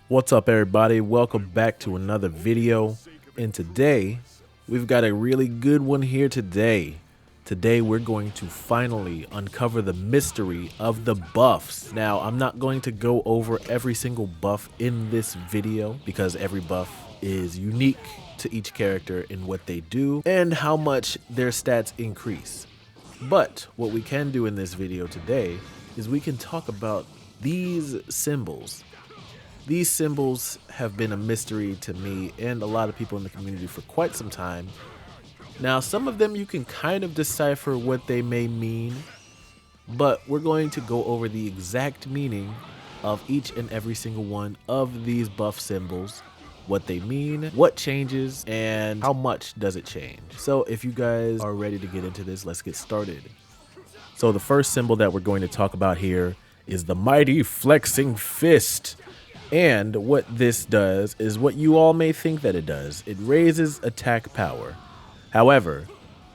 What's up, everybody? Welcome back to another video. And today we've got a really good one here today. Today we're going to finally uncover the mystery of the buffs. Now, I'm not going to go over every single buff in this video because every buff is unique to each character in what they do and how much their stats increase. But what we can do in this video today is we can talk about these symbols. These symbols have been a mystery to me and a lot of people in the community for quite some time. Now, some of them you can kind of decipher what they may mean, but we're going to go over the exact meaning of each and every single one of these buff symbols, what they mean, what changes, and how much does it change. So if you guys are ready to get into this, let's get started. So the first symbol that we're going to talk about here is the mighty flexing fist. And what this does is what you all may think that it does. It raises attack power. However,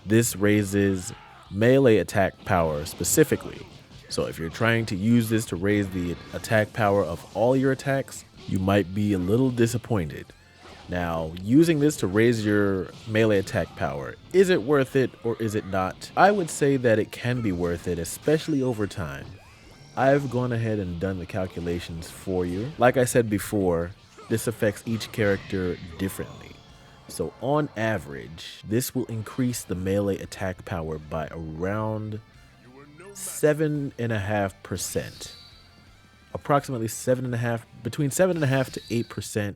this raises melee attack power specifically. So if you're trying to use this to raise the attack power of all your attacks, you might be a little disappointed. Now, using this to raise your melee attack power, is it worth it or is it not? I would say that it can be worth it, especially over time. I've gone ahead and done the calculations for you. Like I said before, this affects each character differently. So on average, this will increase the melee attack power by around 7.5%. Approximately between 7.5 to 8%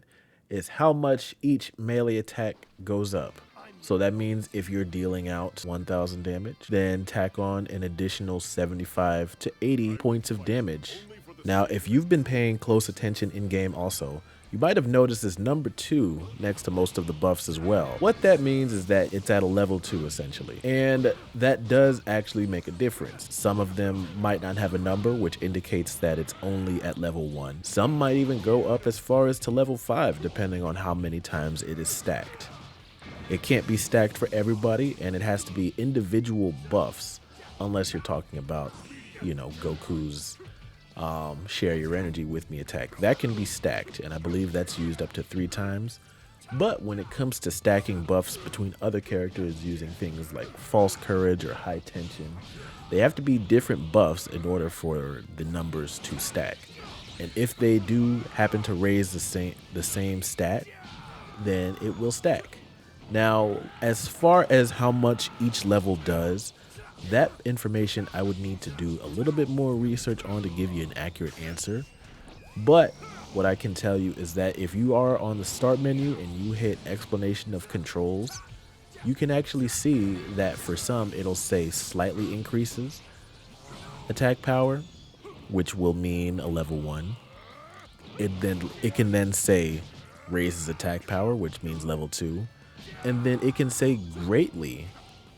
is how much each melee attack goes up. So that means if you're dealing out 1,000 damage, then tack on an additional 75 to 80 points of damage. Now, if you've been paying close attention in game also, you might have noticed this number 2 next to most of the buffs as well. What that means is that it's at a level 2 essentially, and that does actually make a difference. Some of them might not have a number, which indicates that it's only at level 1. Some might even go up as far as to level 5, depending on how many times it is stacked. It can't be stacked for everybody, and it has to be individual buffs, unless you're talking about, Goku's share your energy with me attack. That can be stacked, and I believe that's used up to 3 times. But when it comes to stacking buffs between other characters using things like false courage or high tension, they have to be different buffs in order for the numbers to stack. And if they do happen to raise the same stat, then it will stack. Now, as far as how much each level does, that information I would need to do a little bit more research on to give you an accurate answer. But what I can tell you is that if you are on the start menu and you hit explanation of controls, you can actually see that for some it'll say slightly increases attack power, which will mean a level 1. It can then say raises attack power, which means level 2. And then it can say greatly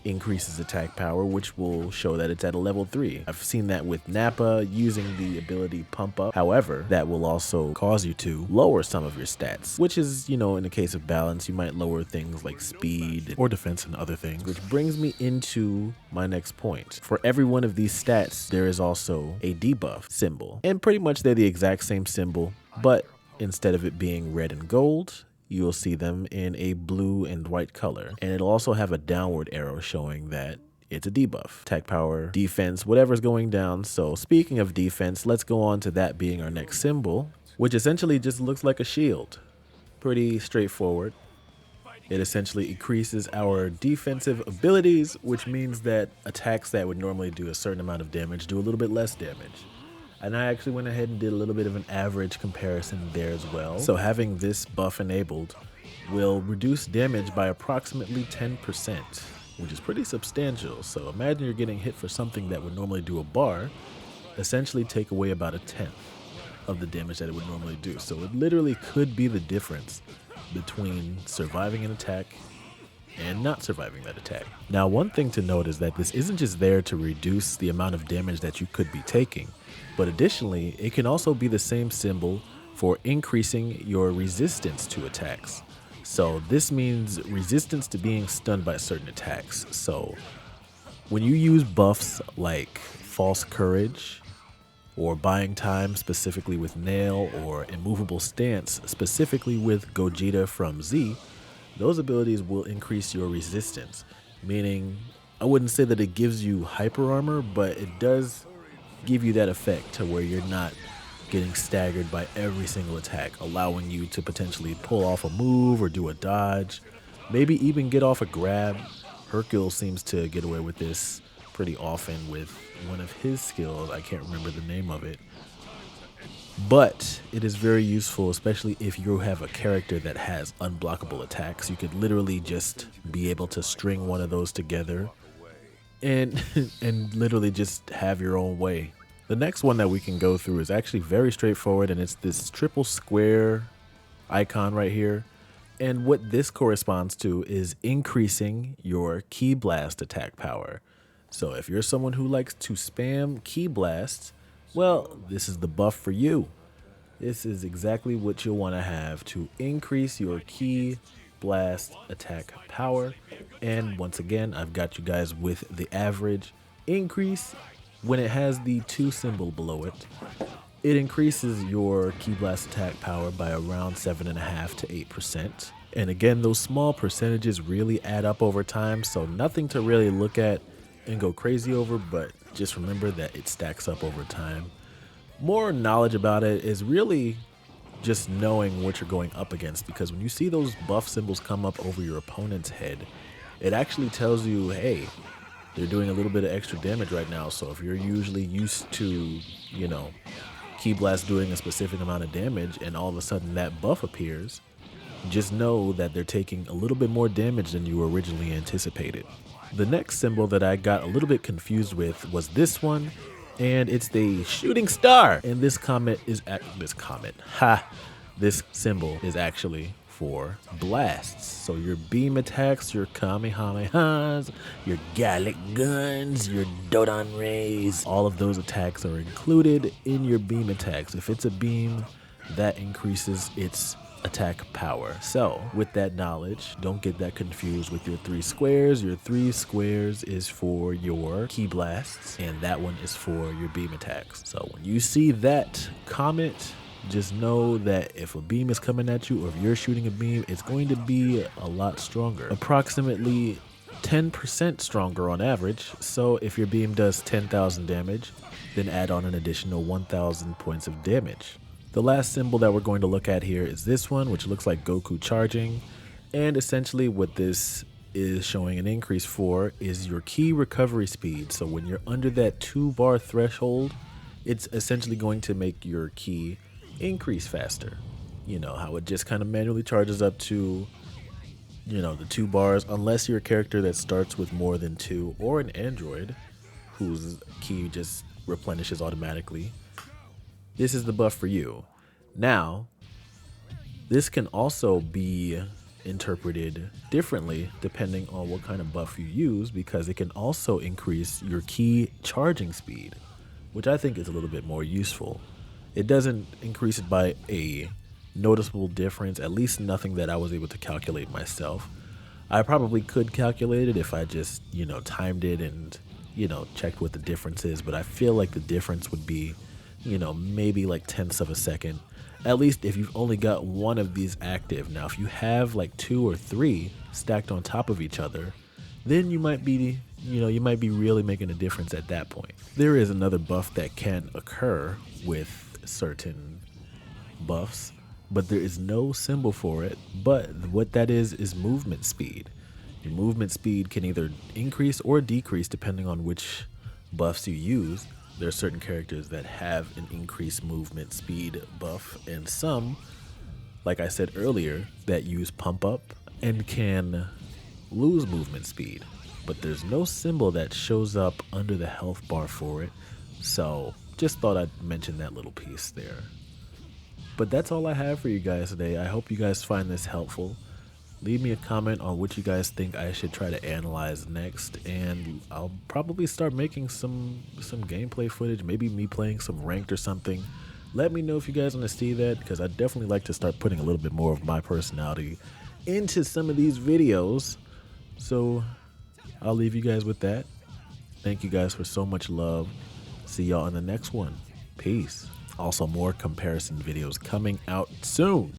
increases attack power, which will show that it's at a level 3. I've seen that with Nappa using the ability pump up. However, that will also cause you to lower some of your stats, which is, in the case of balance, you might lower things like speed or defense and other things, which brings me into my next point. For every one of these stats, there is also a debuff symbol, and pretty much they're the exact same symbol, but instead of it being red and gold, you'll see them in a blue and white color. And it'll also have a downward arrow showing that it's a debuff. Attack power, defense, whatever's going down. So speaking of defense, let's go on to that being our next symbol, which essentially just looks like a shield. Pretty straightforward. It essentially increases our defensive abilities, which means that attacks that would normally do a certain amount of damage do a little bit less damage. And I actually went ahead and did a little bit of an average comparison there as well. So having this buff enabled will reduce damage by approximately 10%, which is pretty substantial. So imagine you're getting hit for something that would normally do a bar, essentially take away about 1/10 of the damage that it would normally do. So it literally could be the difference between surviving an attack and not surviving that attack. Now, one thing to note is that this isn't just there to reduce the amount of damage that you could be taking, but additionally, it can also be the same symbol for increasing your resistance to attacks. So this means resistance to being stunned by certain attacks. So when you use buffs like false courage or buying time specifically with Nail, or immovable stance specifically with Gogeta from Z, those abilities will increase your resistance. Meaning, I wouldn't say that it gives you hyper armor, but it does give you that effect to where you're not getting staggered by every single attack, allowing you to potentially pull off a move or do a dodge, maybe even get off a grab. Hercule seems to get away with this pretty often with one of his skills. I can't remember the name of it, but it is very useful, especially if you have a character that has unblockable attacks. You could literally just be able to string one of those together and and literally just have your own way. The next one that we can go through is actually very straightforward, and it's this triple square icon right here. And what this corresponds to is increasing your Ki Blast attack power. So if you're someone who likes to spam Ki Blasts, well, this is the buff for you. This is exactly what you'll want to have to increase your Ki Blast attack power. And once again, I've got you guys with the average increase. When it has the 2 symbol below it, it increases your Ki Blast attack power by around 7.5 to 8%. And again, those small percentages really add up over time, so nothing to really look at and go crazy over, but just remember that it stacks up over time. More knowledge about it is really just knowing what you're going up against, because when you see those buff symbols come up over your opponent's head, it actually tells you, hey, they're doing a little bit of extra damage right now. So if you're usually used to, you know, Ki Blast doing a specific amount of damage and all of a sudden that buff appears, just know that they're taking a little bit more damage than you originally anticipated. The next symbol that I got a little bit confused with was this one, and it's the shooting star. And this this symbol is actually for blasts. So your beam attacks, your Kamehamehas, your Gallic guns, your Dodon rays, all of those attacks are included in your beam attacks. If it's a beam, that increases its attack power. So with that knowledge, don't get that confused with your 3 squares. Your 3 squares is for your Ki Blasts, and that one is for your beam attacks. So when you see that comment, just know that if a beam is coming at you, or if you're shooting a beam, it's going to be a lot stronger, approximately 10% stronger on average. So if your beam does 10,000 damage, then add on an additional 1,000 points of damage. The last symbol that we're going to look at here is this one, which looks like Goku charging. And essentially what this is showing an increase for is your Ki recovery speed. So when you're under that 2-bar threshold, it's essentially going to make your Ki increase faster. You know how it just kind of manually charges up to, you know, the 2 bars, unless you're a character that starts with more than 2, or an android whose Ki just replenishes automatically. This is the buff for you. Now, this can also be interpreted differently depending on what kind of buff you use, because it can also increase your Ki charging speed, which I think is a little bit more useful. It doesn't increase it by a noticeable difference, at least nothing that I was able to calculate myself. I probably could calculate it if I just, you know, timed it and, you know, checked what the difference is, but I feel like the difference would be, you know, maybe like tenths of a second, at least if you've only got one of these active. Now, if you have like 2 or 3 stacked on top of each other, then you might be, you know, you might be really making a difference at that point. There is another buff that can occur with certain buffs, but there is no symbol for it. But what that is movement speed. Your movement speed can either increase or decrease depending on which buffs you use. There are certain characters that have an increased movement speed buff, and some, like I said earlier, that use pump up and can lose movement speed. But there's no symbol that shows up under the health bar for it, so just thought I'd mention that little piece there. But that's all I have for you guys today. I hope you guys find this helpful. Leave me a comment on what you guys think I should try to analyze next, and I'll probably start making some gameplay footage, maybe me playing some ranked or something. Let me know if you guys want to see that, because I'd definitely like to start putting a little bit more of my personality into some of these videos. So I'll leave you guys with that. Thank you guys for so much love. See y'all in the next one. Peace. Also, more comparison videos coming out soon.